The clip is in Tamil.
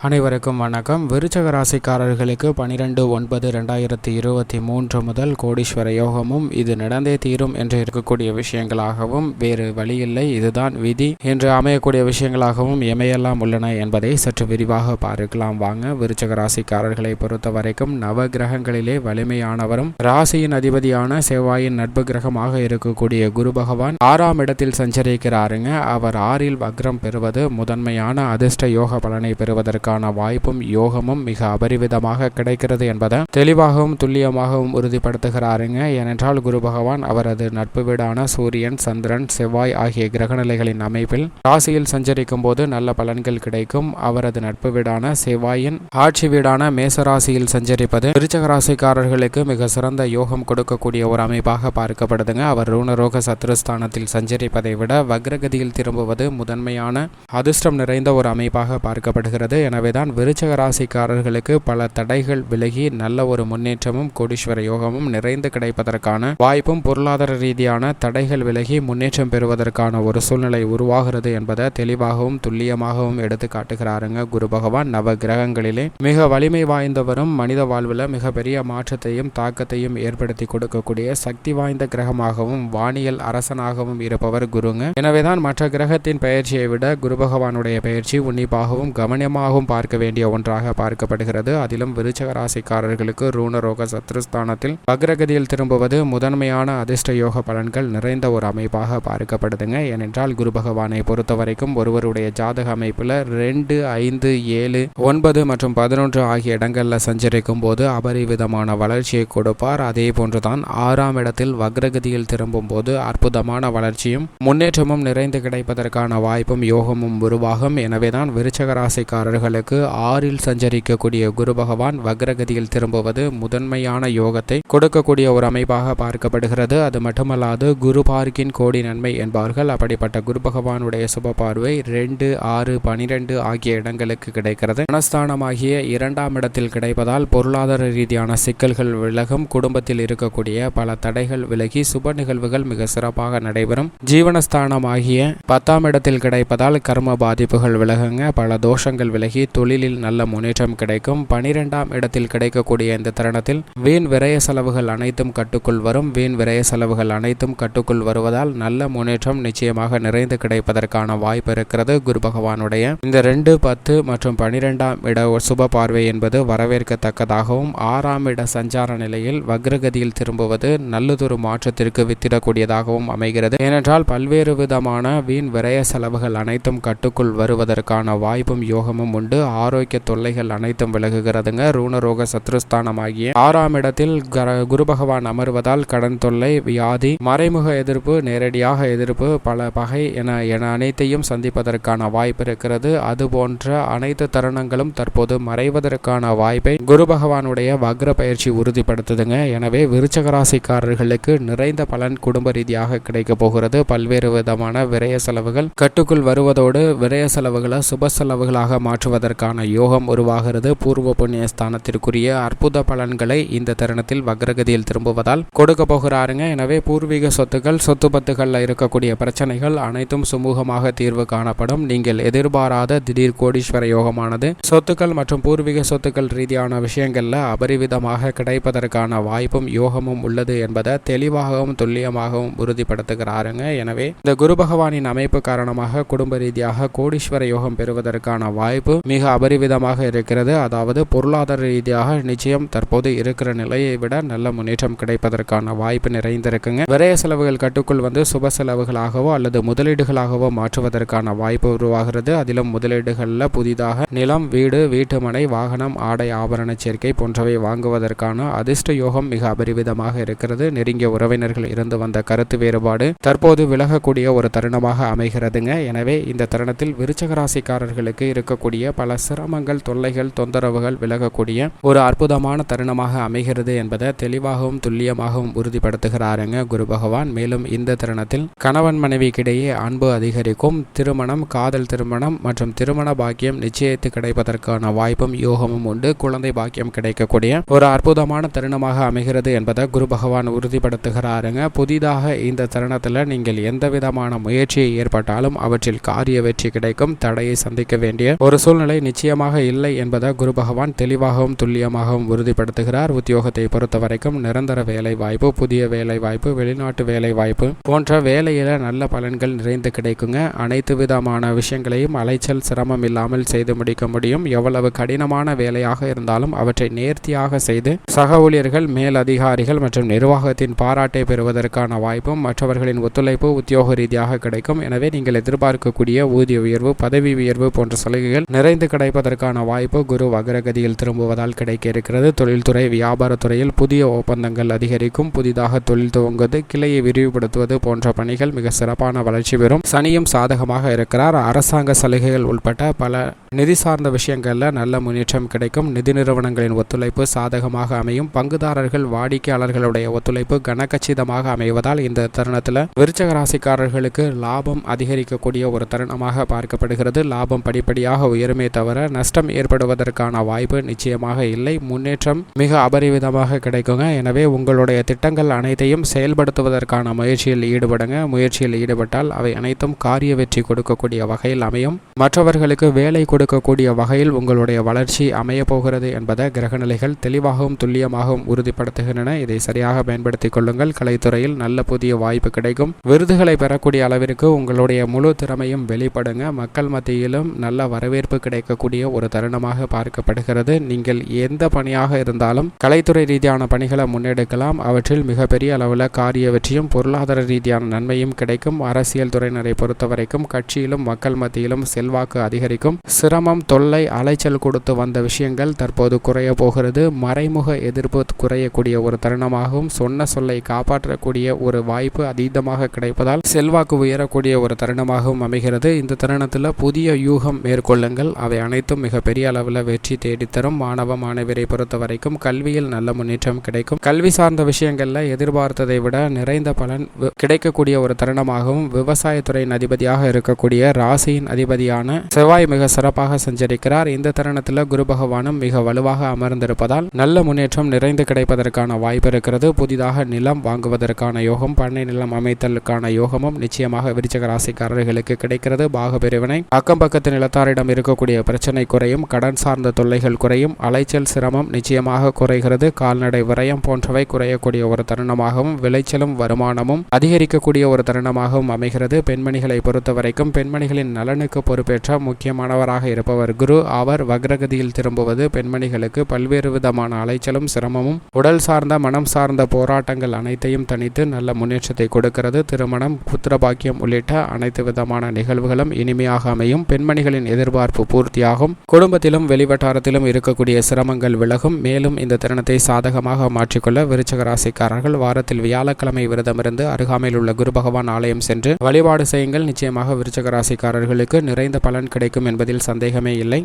அனைவருக்கும் வணக்கம். விருச்சக ராசிக்காரர்களுக்கு 12/9/2023 முதல் கோடீஸ்வர யோகமும் இது நடந்தே தீரும் என்று இருக்கக்கூடிய விஷயங்களாகவும் வேறு வழியில்லை, இதுதான் விதி என்று அமையக்கூடிய விஷயங்களாகவும் எமையெல்லாம் உள்ளன என்பதை சற்று விரிவாக பார்க்கலாம். வாங்க. விருச்சக ராசிக்காரர்களை பொறுத்த வரைக்கும் நவ கிரகங்களிலே வலிமையானவரும் ராசியின் அதிபதியான செவ்வாயின் நட்பு கிரகமாக இருக்கக்கூடிய குரு பகவான் 6ஆம் இடத்தில் சஞ்சரிக்கிறாருங்க. அவர் 6இல் வக்ரம் பெறுவது முதன்மையான அதிர்ஷ்ட யோக பலனை பெறுவதற்கு வாய்ப்பும் யோகமும் மிக அபரிவிதமாக கிடைக்கிறது என்பதை தெளிவாகவும் துல்லியமாகவும் உறுதிப்படுத்துகிறாருங்க. ஏனென்றால் குரு பகவான் அவரது நட்பு வீடான சூரியன், சந்திரன், செவ்வாய் ஆகிய கிரகநிலைகளின் அமைப்பில் ராசியில் சஞ்சரிக்கும் போது நல்ல பலன்கள் கிடைக்கும். அவரது நட்பு வீடான செவ்வாயின் ஆட்சி வீடான மேசராசியில் சஞ்சரிப்பது விருச்சக ராசிக்காரர்களுக்கு மிக சிறந்த யோகம் கொடுக்கக்கூடிய ஒரு அமைப்பாக பார்க்கப்படுதுங்க. அவர் ரூணரோக சத்ருஸ்தானத்தில் சஞ்சரிப்பதை விட வக்ரகதியில் திரும்புவது முதன்மையான அதிர்ஷ்டம் நிறைந்த ஒரு அமைப்பாக பார்க்கப்படுகிறது. எனவேதான் விருச்சக ராசிக்காரர்களுக்கு பல தடைகள் விலகி நல்ல ஒரு முன்னேற்றமும் கோடீஸ்வர யோகமும் நிறைந்து கிடைப்பதற்கான வாய்ப்பும் பொருளாதார ரீதியான தடைகள் விலகி முன்னேற்றம் பெறுவதற்கான ஒரு சூழ்நிலை உருவாகிறது என்பதை தெளிவாகவும் துல்லியமாகவும் எடுத்து காட்டுகிறாருங்க குரு பகவான். நவ கிரகங்களிலே மிக வலிமை வாய்ந்தவரும் மனித வாழ்வில் மிகப்பெரிய மாற்றத்தையும் தாக்கத்தையும் ஏற்படுத்தி கொடுக்கக்கூடிய சக்தி வாய்ந்த கிரகமாகவும் வானியல் அரசனாகவும் இருப்பவர் குருங்க. எனவேதான் மற்ற கிரகத்தின் பயிற்சியை விட குரு பகவானுடைய பயிற்சி உன்னிப்பாகவும் கவனமாகவும் பார்க்க வேண்டிய ஒன்றாக பார்க்கப்படுகிறது. அதிலும் விருச்சக ராசிக்காரர்களுக்கு ரூணரோக சத்ருஸ்தானத்தில் வக்ரகதியில் திரும்புவது முதன்மையான அதிர்ஷ்ட யோக பலன்கள் நிறைந்த ஒரு அமைப்பாக பார்க்கப்படுதுங்க. ஏனென்றால் குரு பகவானை பொறுத்த வரைக்கும் ஒருவருடைய ஜாதக அமைப்புல 2, 5, 7, 9 மற்றும் 11 ஆகிய இடங்கள்ல சஞ்சரிக்கும் போது அபரிவிதமான வளர்ச்சியை கொடுப்பார். அதே போன்றுதான் 6ஆம் இடத்தில் வக்ரகதியில் திரும்பும் போது அற்புதமான வளர்ச்சியும் முன்னேற்றமும் நிறைந்து கிடைப்பதற்கான வாய்ப்பும் யோகமும் உருவாகும். எனவேதான் விருச்சக ராசிக்காரர்களுக்கு 6இல் சஞ்சரிக்கக்கூடிய குரு பகவான் வக்ரகதியில் திரும்புவது முதன்மையான யோகத்தை கொடுக்கக்கூடிய ஒரு அமைப்பாக பார்க்கப்படுகிறது. அது மட்டுமல்லாது குரு பார்க்கின் கோடி நன்மை என்பார்கள். அப்படிப்பட்ட குரு பகவானுடைய சுப பார்வை 2, 6, 12 ஆகிய இடங்களுக்கு கிடைக்கிறது. மனஸ்தானமாகிய 2ஆம் இடத்தில் கிடைப்பதால் பொருளாதார ரீதியான சிக்கல்கள் விலகும். குடும்பத்தில் இருக்கக்கூடிய பல தடைகள் விலகி சுப நிகழ்வுகள் மிக சிறப்பாக நடைபெறும். ஜீவனஸ்தானமாகிய 10ஆம் இடத்தில் கிடைப்பதால் கர்ம பாதிப்புகள் விலகுங்க. பல தோஷங்கள் விலகி தொழிலில் நல்ல முன்னேற்றம் கிடைக்கும். 12ஆம் இடத்தில் கிடைக்கக்கூடிய இந்த தருணத்தில் வீண் விரய செலவுகள் அனைத்தும் கட்டுக்குள் வரும். வீண் விரய செலவுகள் அனைத்தும் கட்டுக்குள் வருவதால் நல்ல முன்னேற்றம் நிச்சயமாக நிறைந்து கிடைப்பதற்கான வாய்ப்பு இருக்கிறது. குரு பகவானுடைய இந்த 2, 10 மற்றும் 12ஆம் இட சுப பார்வை என்பது வரவேற்கத்தக்கதாகவும் 6ஆம் இட சஞ்சார நிலையில் வக்ரகதியில் திரும்புவது நல்லதொரு மாற்றத்திற்கு வித்திடக்கூடியதாகவும் அமைகிறது. ஏனென்றால் பல்வேறு விதமான வீண் விரய செலவுகள் அனைத்தும் கட்டுக்குள் வருவதற்கான வாய்ப்பும் யோகமும் உண்டு. ஆரோக்கிய தொல்லைகள் அனைத்தும் விலகுகிறதுங்க. ரூணரோக சத்ருஸ்தானமாகிய 6ஆம் இடத்தில் குரு பகவான் அமர்வதால் கடன் தொல்லை, வியாதி, மறைமுக எதிர்ப்பு, நேரடியாக எதிர்ப்பு, பல பகை என அனைத்தையும் சந்திப்பதற்கான வாய்ப்பு இருக்கிறது. அது போன்ற அனைத்து தருணங்களும் தற்போது மறைவதற்கான வாய்ப்பை குரு பகவானுடைய வக்ர பயிற்சி உறுதிப்படுத்துதுங்க. எனவே விருச்சக ராசிக்காரர்களுக்கு நிறைந்த பலன் குடும்ப ரீதியாக கிடைக்க போகிறது. பல்வேறு விதமான விரய செலவுகள் கட்டுக்குள் வருவதோடு விரய செலவுகளை சுப செலவுகளாக மாற்றுவதற்கான யோகம் உருவாகிறது. பூர்வ புண்ணிய ஸ்தானத்திற்குரிய அற்புத பலன்களை இந்த தருணத்தில் வக்ரகதியில் திரும்புவதால் கொடுக்க போகிறாருங்க. எனவே பூர்வீக சொத்துக்கள், சொத்து பத்துகளில் இருக்கக்கூடிய பிரச்சனைகள் அனைத்தும் சுமூகமாக தீர்வு காணப்படும். நீங்கள் எதிர்பாராத திடீர் கோடீஸ்வர யோகமானது சொத்துக்கள் மற்றும் பூர்வீக சொத்துக்கள் ரீதியான விஷயங்கள்ல அபரிவிதமாக கிடைப்பதற்கான வாய்ப்பும் யோகமும் உள்ளது என்பதை தெளிவாகவும் துல்லியமாகவும் உறுதிப்படுத்துகிறாருங்க. எனவே இந்த குரு பகவானின் அமைப்பு காரணமாக குடும்ப ரீதியாக கோடீஸ்வர யோகம் பெறுவதற்கான வாய்ப்பு மிக அபரிவிதமாக இருக்கிறது. அதாவது பொருளாதார ரீதியாக நிச்சயம் தற்போது இருக்கிற நிலையை விட நல்ல முன்னேற்றம் கிடைப்பதற்கான வாய்ப்பு நிறைந்திருக்குங்க. விரய செலவுகள் கட்டுக்குள் வந்து சுப செலவுகளாகவோ அல்லது முதலீடுகளாகவோ மாற்றுவதற்கான வாய்ப்பு உருவாகிறது. அதிலும் முதலீடுகளில் புதிதாக நிலம், வீடு, வீட்டுமனை, வாகனம், ஆடை, ஆபரண சேர்க்கை போன்றவை வாங்குவதற்கான அதிர்ஷ்ட யோகம் மிக அபரிவிதமாக இருக்கிறது. நெருங்கிய உறவினர்கள் இருந்து வந்த கருத்து வேறுபாடு தற்போது விலகக்கூடிய ஒரு தருணமாக அமைகிறதுங்க. எனவே இந்த தருணத்தில் விருச்சக ராசிக்காரர்களுக்கு இருக்கக்கூடிய பல சிரமங்கள், தொல்லைகள், தொந்தரவுகள் விலகக்கூடிய ஒரு அற்புதமான தருணமாக அமைகிறது என்பதை தெளிவாகவும் துல்லியமாகவும் உறுதிப்படுத்துகிறாருங்க குரு பகவான். மேலும் இந்த தருணத்தில் கணவன் மனைவிக்கிடையே அன்பு அதிகரிக்கும். திருமணம், காதல் திருமணம் மற்றும் திருமண பாக்கியம் நிச்சயித்து கிடைப்பதற்கான வாய்ப்பும் யோகமும் உண்டு. குழந்தை பாக்கியம் கிடைக்கக்கூடிய ஒரு அற்புதமான தருணமாக அமைகிறது என்பதை குரு பகவான் உறுதிப்படுத்துகிறாருங்க. புதிதாக இந்த தருணத்தில் நீங்கள் எந்த விதமான முயற்சியை ஏற்பட்டாலும் அவற்றில் காரிய வெற்றி கிடைக்கும். தடையை சந்திக்க வேண்டிய ஒரு சூழ்நிலை சூழ்நிலை நிச்சயமாக இல்லை என்பதை குரு பகவான் தெளிவாகவும் துல்லியமாகவும் உறுதிப்படுத்துகிறார். உத்தியோகத்தை பொறுத்த வரைக்கும் நிரந்தர வேலை வாய்ப்பு, புதிய வேலை வாய்ப்பு, வெளிநாட்டு வேலை வாய்ப்பு போன்ற வேலையில நல்ல பலன்கள் நிறைந்து கிடைக்குங்க. அனைத்து விதமான விஷயங்களையும் அலைச்சல் சிரமம் இல்லாமல் செய்து முடிக்க முடியும். எவ்வளவு கடினமான வேலையாக இருந்தாலும் அவற்றை நேர்த்தியாக செய்து சக ஊழியர்கள், மேல் அதிகாரிகள் மற்றும் நிர்வாகத்தின் பாராட்டை பெறுவதற்கான வாய்ப்பும் மற்றவர்களின் ஒத்துழைப்பு உத்தியோக ரீதியாக கிடைக்கும். எனவே நீங்கள் எதிர்பார்க்கக்கூடிய ஊதிய உயர்வு, பதவி உயர்வு போன்ற சலுகைகள் நிறைந்து கிடைப்பதற்கான வாய்ப்பு குரு வக்ரகதியில் திரும்புவதால் கிடைக்க இருக்கிறது. தொழில்துறை, வியாபாரத்துறையில் புதிய ஒப்பந்தங்கள் அதிகரிக்கும். புதிதாக தொழில் துவங்குவது, கிளையை விரிவுபடுத்துவது போன்ற பணிகள் மிக சிறப்பான வளர்ச்சி பெறும். சனியும் சாதகமாக இருக்கிறார். அரசாங்க சலுகைகள் உட்பட்ட பல நிதி சார்ந்த விஷயங்கள்ல நல்ல முன்னேற்றம் கிடைக்கும். நிதி நிறுவனங்களின் ஒத்துழைப்பு சாதகமாக அமையும். பங்குதாரர்கள், வாடிக்கையாளர்களுடைய ஒத்துழைப்பு கனகச்சிதமாக அமைவதால் இந்த தருணத்தில் விருச்சக ராசிக்காரர்களுக்கு லாபம் அதிகரிக்கக்கூடிய ஒரு தருணமாக பார்க்கப்படுகிறது. லாபம் படிப்படியாக உயருமே தவிர நஷ்டம் ஏற்படுவதற்கான வாய்ப்பு நிச்சயமாக இல்லை. முன்னேற்றம் மிக அபரிவிதமாக கிடைக்குங்க. எனவே உங்களுடைய திட்டங்கள் அனைத்தையும் செயல்படுத்துவதற்கான முயற்சியில் ஈடுபடுங்க. முயற்சியில் ஈடுபட்டால் அவை அனைத்தும் காரிய வெற்றி கொடுக்கக்கூடிய வகையில் அமையும். மற்றவர்களுக்கு வேலை கொடுக்கக்கூடிய வகையில் உங்களுடைய வளர்ச்சி அமைய போகிறது என்பதை கிரகநிலைகள் தெளிவாகவும் துல்லியமாகவும் உறுதிப்படுத்துகின்றன. இதை சரியாக பயன்படுத்திக் கொள்ளுங்கள். கலைத்துறையில் நல்ல புதிய வாய்ப்பு கிடைக்கும். விருதுகளை பெறக்கூடிய அளவிற்கு உங்களுடைய முழு திறமையும் வெளிப்படுங்க. மக்கள் மத்தியிலும் நல்ல வரவேற்பு கிடைக்கக்கூடிய ஒரு தருணமாக பார்க்கப்படுகிறது. நீங்கள் எந்த பணியாக இருந்தாலும் கலைத்துறை ரீதியான பணிகளை முன்னெடுக்கலாம். அவற்றில் மிகப்பெரிய அளவில் காரிய வெற்றியும் பொருளாதார ரீதியான நன்மையும் கிடைக்கும். அரசியல் துறையினரை பொறுத்தவரைக்கும் கட்சியிலும் மக்கள் மத்தியிலும் செல்வாக்கு அதிகரிக்கும். சிரமம், தொல்லை, அலைச்சல் கொடுத்து வந்த விஷயங்கள் தற்போது குறைய போகிறது. மறைமுக எதிர்ப்பு குறையக்கூடிய ஒரு தருணமாகவும் சொன்ன சொல்லை காப்பாற்றக்கூடிய ஒரு வாய்ப்பு அதீதமாக கிடைப்பதால் செல்வாக்கு உயரக்கூடிய ஒரு தருணமாகவும் அமைகிறது. இந்த தருணத்தில் புதிய யூகம் மேற்கொள்ளுங்கள். அவை அனைத்தும் மிகப்பெரிய அளவில் வெற்றி தேடித்தரும். மாணவ மாணவியரை பொறுத்த வரைக்கும் கல்வியில் நல்ல முன்னேற்றம் கிடைக்கும். கல்வி சார்ந்த விஷயங்கள்ல எதிர்பார்த்ததை விட நிறைந்த பலன் கிடைக்கக்கூடிய ஒரு தருணமாகவும் விவசாயத்துறையின் அதிபதியாக இருக்கக்கூடிய ராசியின் அதிபதியான செவ்வாய் மிக சிறப்பாக சஞ்சரிக்கிறார். இந்த தருணத்தில் குரு பகவானும் மிக வலுவாக அமர்ந்திருப்பதால் நல்ல முன்னேற்றம் நிறைந்து கிடைப்பதற்கான வாய்ப்பு இருக்கிறது. புதிதாக நிலம் வாங்குவதற்கான யோகம், பண்ணை நிலம் அமைத்தலுக்கான யோகமும் நிச்சயமாக விருச்சிக ராசிக்காரர்களுக்கு கிடைக்கிறது. பாக பிரிவினை, அக்கம் பக்கத்து நிலத்தாரிடம் இருக்கக்கூடிய பிரச்சனை குறையும். கடன் சார்ந்த தொல்லைகள் குறையும். அலைச்சல் சிரமம் நிச்சயமாக குறைகிறது. கால்நடை விரயம் போன்றவை குறையக்கூடிய ஒரு தருணமாகவும் விளைச்சலும் வருமானமும் அதிகரிக்கக்கூடிய ஒரு தருணமாகவும் அமைகிறது. பெண்மணிகளை பொறுத்தவரைக்கும் பெண்மணிகளின் நலனுக்கு பொறுப்பேற்ற முக்கியமானவராக இருப்பவர் குரு. அவர் வக்ரகதியில் திரும்புவது பெண்மணிகளுக்கு பல்வேறு விதமான அலைச்சலும் சிரமமும் உடல் சார்ந்த, மனம் சார்ந்த போராட்டங்கள் அனைத்தையும் தணித்து நல்ல முன்னேற்றத்தை கொடுக்கிறது. திருமணம், புத்திரபாக்கியம் உள்ளிட்ட அனைத்து விதமான நிகழ்வுகளும் இனிமையாக அமையும். பெண்மணிகளின் எதிர்பார்ப்பு பூர்த்தியாகும். குடும்பத்திலும் வெளிவட்டாரத்திலும் இருக்கக்கூடிய சிரமங்கள் விலகும். மேலும் இந்த தருணத்தை சாதகமாக மாற்றிக்கொள்ள விருச்சிக ராசிக்காரர்கள் வாரத்தில் வியாழக்கிழமை விரதமிருந்து அருகாமையில் உள்ள குரு பகவான் ஆலயம் சென்று வழிபாடு செய்யுங்கள். நிச்சயமாக விருச்சிக ராசிக்காரர்களுக்கு நிறைந்த பலன் கிடைக்கும் என்பதில் சந்தேகமே இல்லை.